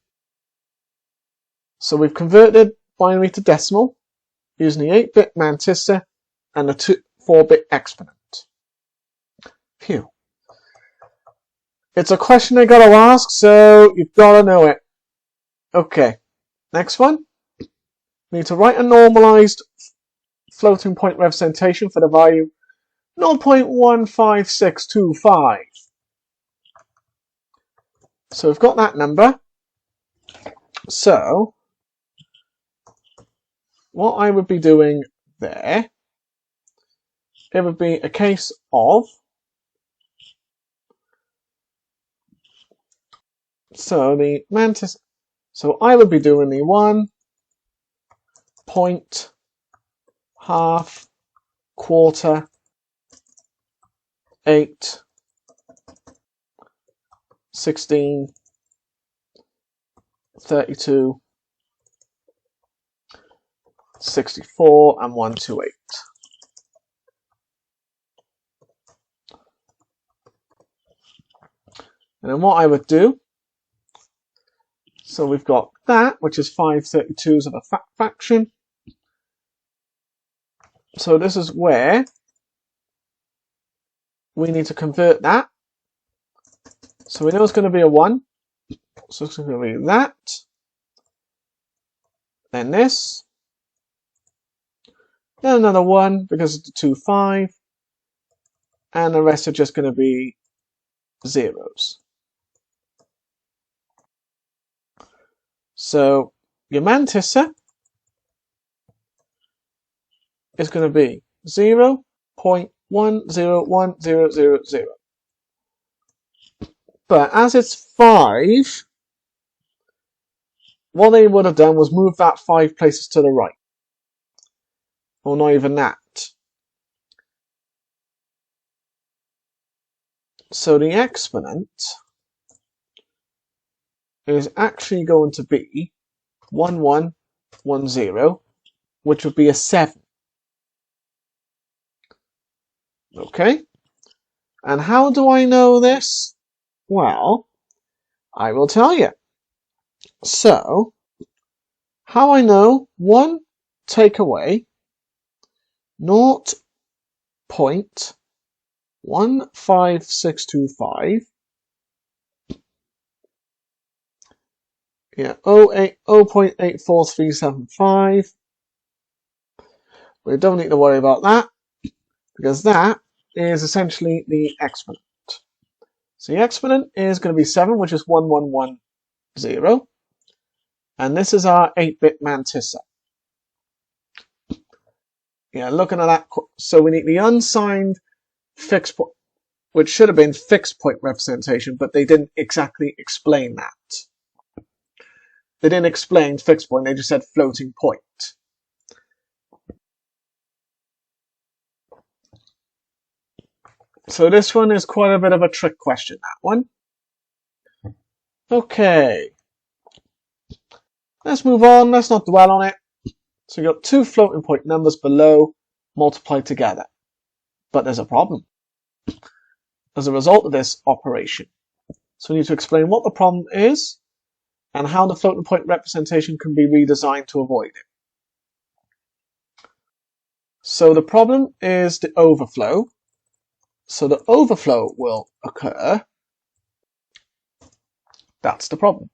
So we've converted binary to decimal using the 8-bit mantissa and the 4-bit exponent. Phew. It's a question they gotta ask, so you've gotta know it. Okay, next one. We need to write a normalized floating point representation for the value 0.15625. So we've got that number. So what I would be doing there, it would be a case of, so the mantis, so I would be doing the 1 point, half, quarter, 8, 16, 32, 64, and 128. And then what I would do, so we've got that, which is 5/32s of a fraction. So this is where we need to convert that. So we know it's going to be a 1. So it's going to be that. Then this. Then another 1 because it's a 2, 5. And the rest are just going to be zeros. So your mantissa is going to be 0.101000. But as it's 5, what they would have done was move that 5 places to the right. Or not even that. So the exponent is actually going to be 1110, which would be a 7. Okay? And how do I know this? Well, I will tell you. So, how I know 1 take away 0.15625, yeah, 0.84375. We don't need to worry about that because that is essentially the exponent. So the exponent is going to be 7, which is 1110. And this is our 8-bit mantissa. Yeah, looking at that. So we need the unsigned fixed point, which should have been fixed point representation, but they didn't exactly explain that. They didn't explain fixed point, they just said floating point. So this one is quite a bit of a trick question, that one. Okay. Let's move on, let's not dwell on it. So you've got 2 floating point numbers below multiplied together. But there's a problem as a result of this operation. So we need to explain what the problem is and how the floating point representation can be redesigned to avoid it. So the problem is the overflow. So the overflow will occur. That's the problem.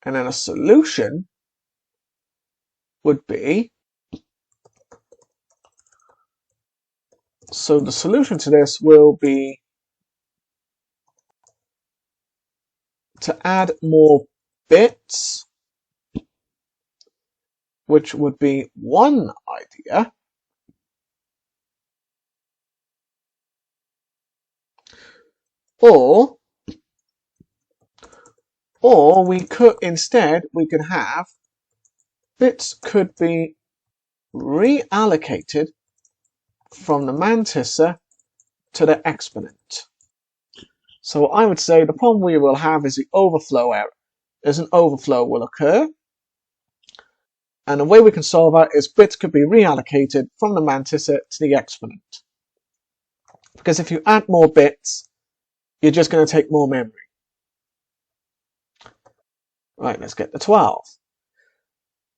And then a solution would be So the solution to this will be to add more bits, which would be one idea. Or we could have bits could be reallocated from the mantissa to the exponent. So I would say the problem we will have is the overflow error. As an overflow will occur, and the way we can solve that is bits could be reallocated from the mantissa to the exponent. Because if you add more bits, you're just going to take more memory. Right, let's get to 12.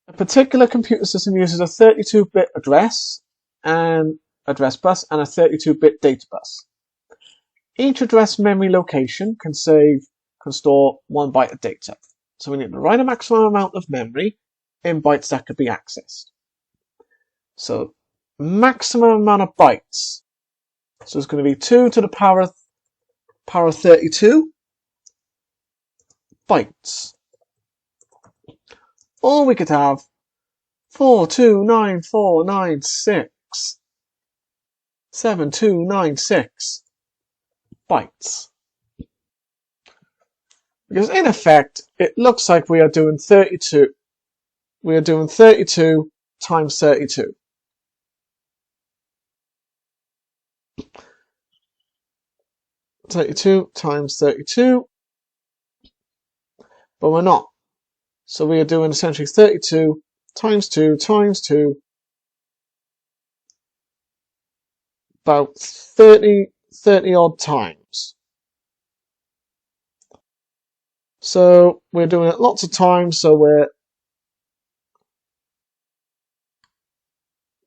A particular computer system uses a 32-bit address bus and a 32-bit data bus. Each address memory location can store 1 byte of data. So we need to write a maximum amount of memory in bytes that could be accessed. So maximum amount of bytes. So it's going to be 2 to the power of 32 bytes. Or we could have 429496 7296 bytes. Because in effect, it looks like we are doing 32. We are doing 32 times 32. Times 32, but we're not. So we are doing essentially 32 times 2 times 2, about 30 odd times. So we're doing it lots of times, so we're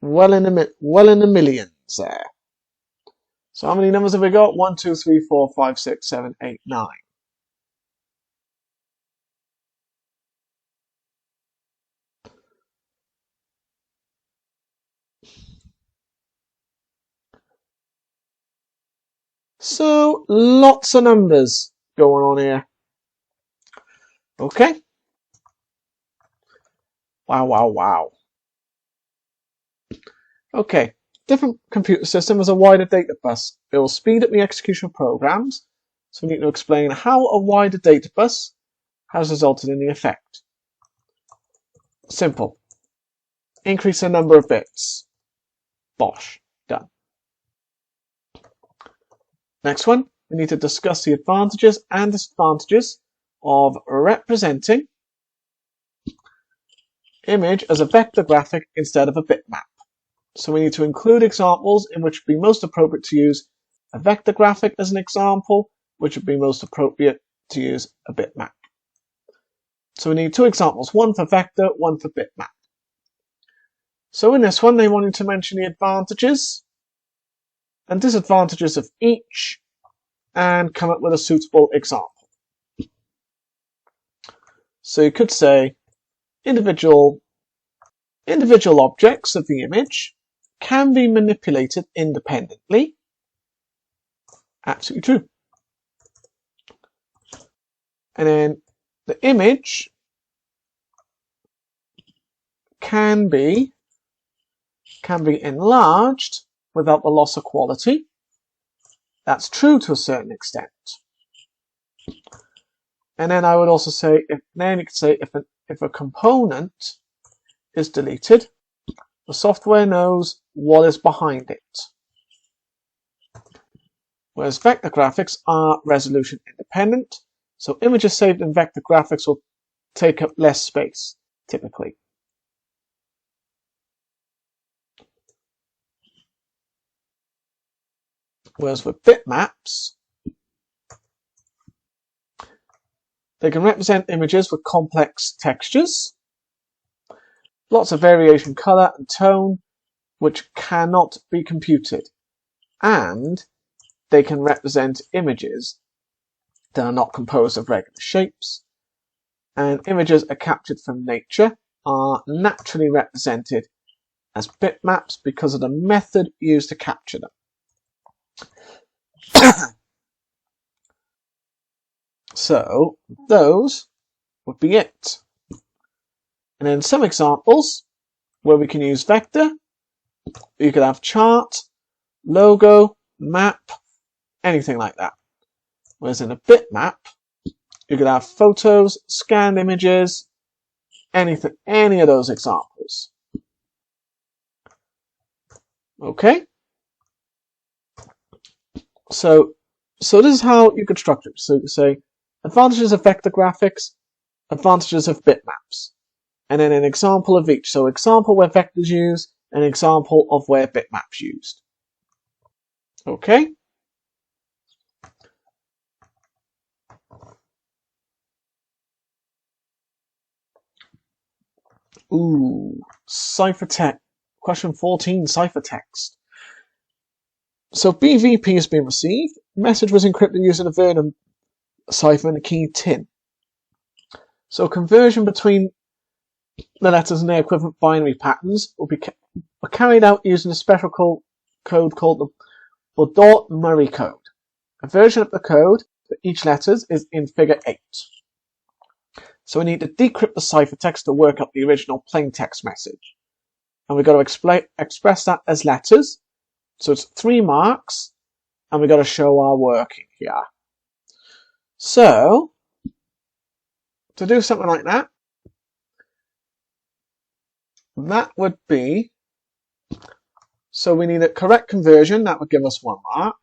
well in the millions there. So how many numbers have we got? 1, 2, 3, 4, 5, 6, 7, 8, 9. So lots of numbers going on here. Okay. Wow. Okay. Different computer system has a wider data bus. It will speed up the execution of programs. So we need to explain how a wider data bus has resulted in the effect. Simple. Increase the number of bits. Bosh. Done. Next one, we need to discuss the advantages and disadvantages of representing image as a vector graphic instead of a bitmap. So we need to include examples in which it would be most appropriate to use a vector graphic as an example, which would be most appropriate to use a bitmap. So we need 2 examples, one for vector, one for bitmap. So in this one, they wanted to mention the advantages and disadvantages of each and come up with a suitable example. So you could say individual objects of the image can be manipulated independently. Absolutely true. And then the image can be enlarged without the loss of quality. That's true to a certain extent. And then I would also say, if a component is deleted, the software knows what is behind it. Whereas vector graphics are resolution independent, so images saved in vector graphics will take up less space, typically. Whereas with bitmaps, they can represent images with complex textures, lots of variation, color and tone, which cannot be computed. And they can represent images that are not composed of regular shapes. And images are captured from nature are naturally represented as bitmaps because of the method used to capture them. So those would be it. And then some examples where we can use vector. You could have chart, logo, map, anything like that. Whereas in a bitmap, you could have photos, scanned images, anything, any of those examples. Okay? So this is how you could structure it. So you say advantages of vector graphics, advantages of bitmaps, and then an example of each. So example where vectors used, an example of where bitmaps used. Okay? Ooh, ciphertext. Question 14, ciphertext. So BVP has been received. Message was encrypted using a Vernon cipher and a key tin. So conversion between the letters and their equivalent binary patterns will be carried out using a special code called the Baudot-Murray code. A version of the code for each letter is in figure 8. So we need to decrypt the ciphertext to work out the original plain text message. And we've got to express that as letters. So it's 3 marks, and we've got to show our working here. So, to do something like that, that would be, so we need a correct conversion, that would give us 1 mark.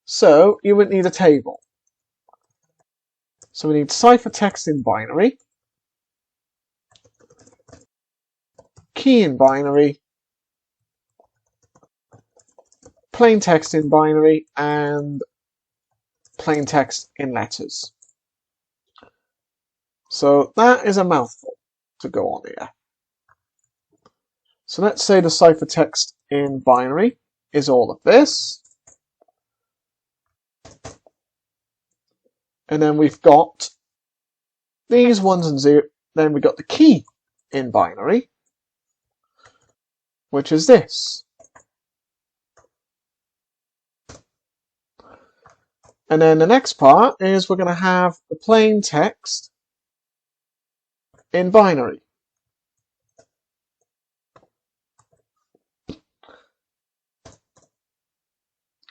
So, you would need a table. So we need ciphertext in binary, key in binary, plain text in binary, and plain text in letters. So that is a mouthful to go on here. So let's say the ciphertext in binary is all of this. And then we've got these 1s and 0. Then we've got the key in binary, which is this. And then the next part is we're going to have the plain text in binary.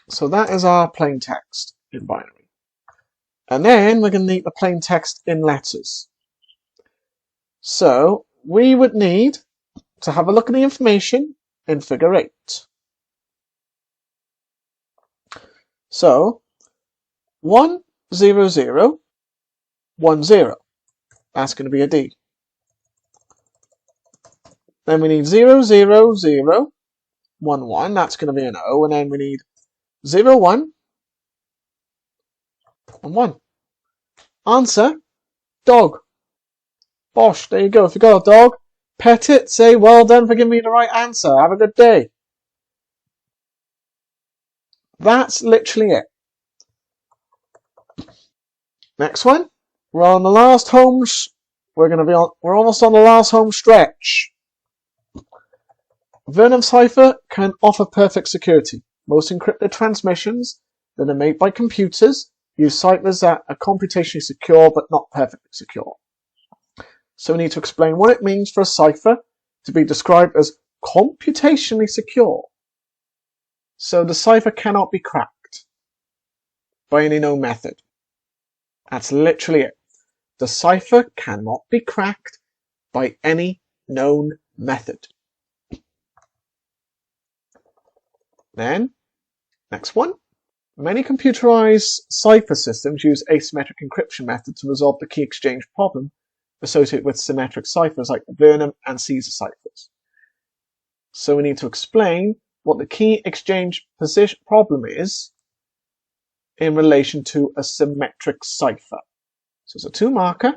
So that is our plain text in binary. And then we're going to need the plain text in letters. So we would need to have a look at the information in figure 8. So 1, 0, 0, 1, 0. That's going to be a D. Then we need 0, 0, 0, 1, 1. That's going to be an O. And then we need 0, 1, 1, 1. Answer, dog. Bosh, there you go. If you got a dog, pet it, say, well done for giving me the right answer. Have a good day. That's literally it. Next one. We're on the last we're almost on the last home stretch. Vernon cipher can offer perfect security. Most encrypted transmissions that are made by computers use ciphers that are computationally secure but not perfectly secure. So we need to explain what it means for a cipher to be described as computationally secure. So the cipher cannot be cracked by any known method. That's literally it. The cipher cannot be cracked by any known method. Then, next one. Many computerized cipher systems use asymmetric encryption method to resolve the key exchange problem associated with symmetric ciphers like the Vernon and Caesar ciphers. So we need to explain what the key exchange position problem is in relation to a symmetric cipher. So it's a 2 marker.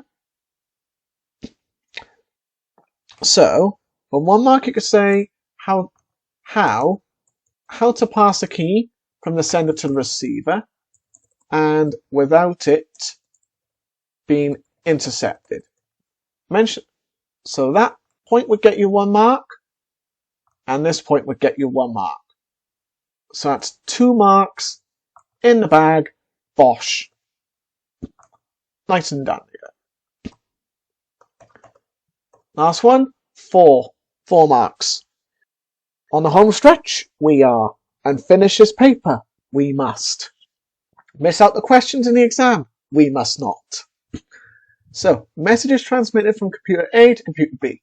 So for 1 mark you could say how to pass a key from the sender to the receiver and without it being intercepted. So that point would get you 1 mark and this point would get you 1 mark. So that's 2 marks in the bag. Bosh. Nice and done. Last one, 4 marks. On the home stretch, we are. And finish this paper, we must. Miss out the questions in the exam, we must not. So, messages transmitted from computer A to computer B.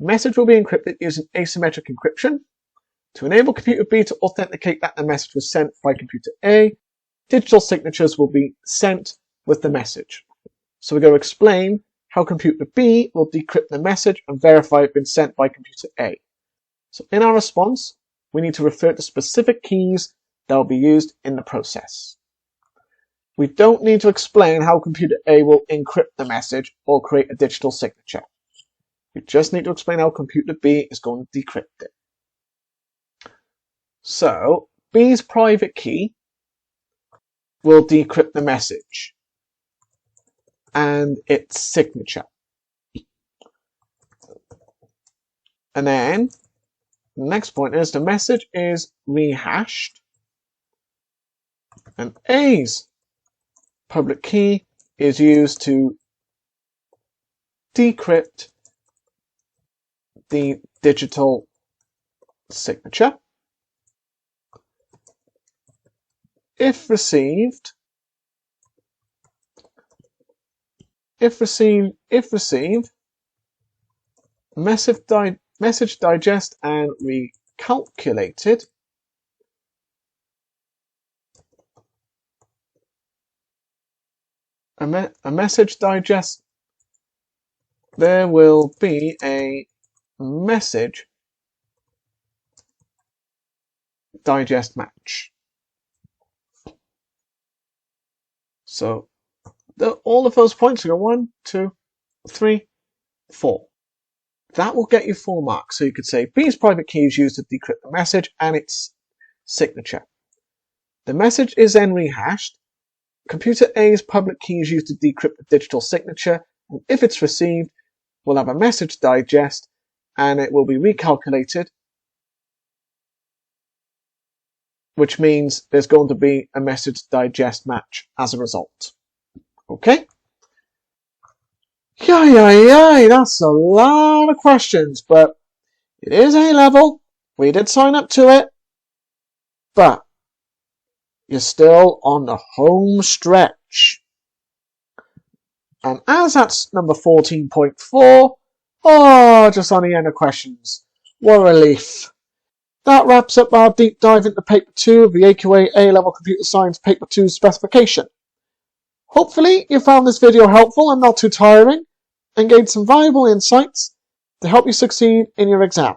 Message will be encrypted using asymmetric encryption. To enable computer B to authenticate that the message was sent by computer A, digital signatures will be sent with the message. So we're going to explain how computer B will decrypt the message and verify it's been sent by computer A. So in our response, we need to refer to specific keys that will be used in the process. We don't need to explain how computer A will encrypt the message or create a digital signature. We just need to explain how computer B is going to decrypt it. So B's private key will decrypt the message and its signature. And then the next point is the message is rehashed and A's public key is used to decrypt the digital signature. If received, message digest and recalculated. A message digest, there will be a message digest match. So all of those points go 1, 2, 3, 4. That will get you 4 marks. So you could say B's private key is used to decrypt the message and its signature. The message is then rehashed. Computer A's public key is used to decrypt the digital signature, and if it's received, we'll have a message digest and it will be recalculated, which means there's going to be a message digest match as a result. Okay? Yay, that's a lot of questions, but it is A-level. We did sign up to it, but you're still on the home stretch. And as that's number 14.4, just on the end of questions. What a relief. That wraps up our deep dive into Paper 2 of the AQA A-Level Computer Science Paper 2 specification. Hopefully you found this video helpful and not too tiring, and gained some valuable insights to help you succeed in your exam.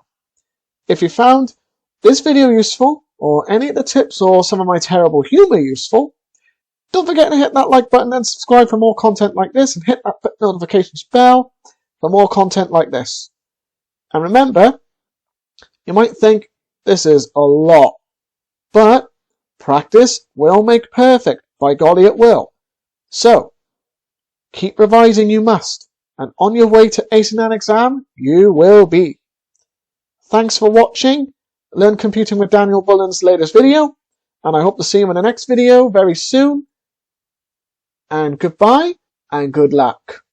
If you found this video useful, or any of the tips or some of my terrible humour useful, don't forget to hit that like button and subscribe for more content like this, and hit that notifications bell for more content like this. And remember, you might think this is a lot, but practice will make perfect. By golly, it will. So, keep revising you must, and on your way to acing that exam, you will be. Thanks for watching Learn Computing with Daniel Bullen's latest video, and I hope to see you in the next video very soon. And goodbye, and good luck.